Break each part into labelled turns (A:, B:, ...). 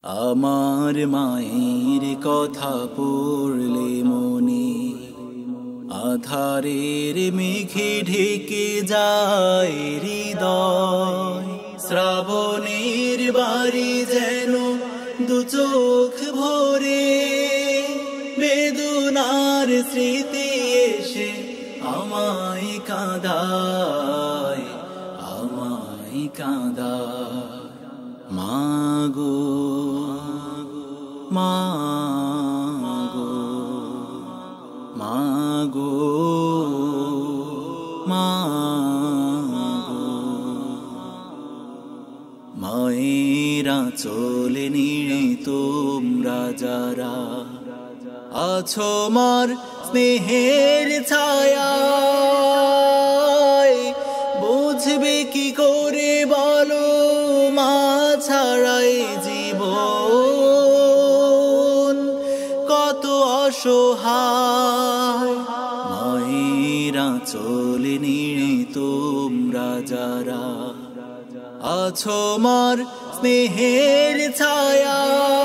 A: আমার মায়ের কথা পড়লে মনে আধারের মেঘে ঢেকে যায় হৃদয়। শ্রাবণের বাড়ি যেন দু চোখ ভরে বেদনার স্মৃতি এসে আমায় কাঁদায়, আমায় কাঁদায়। মাগো মাগো মাগো মাগো, মায়েরা চলে নিয়ে তোমরা যারা আছো মার স্নেহের ছায়ায়, বুঝবে কি করে বলো মা ছাড়াই জীবন কত অসহায়। মায়েরা চলে নিয়ে তোমরা যারা আছো মার স্নেহের ছায়ায়,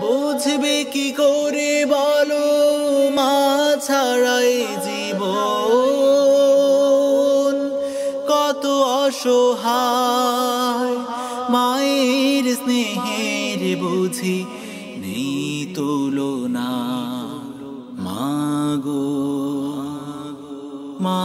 A: বুঝবে কি করে বলো মা ছাড়াই জীবন কত অসহায়। মায়ের স্নেহের বুঝি নেই তুলনা, মাগো মা।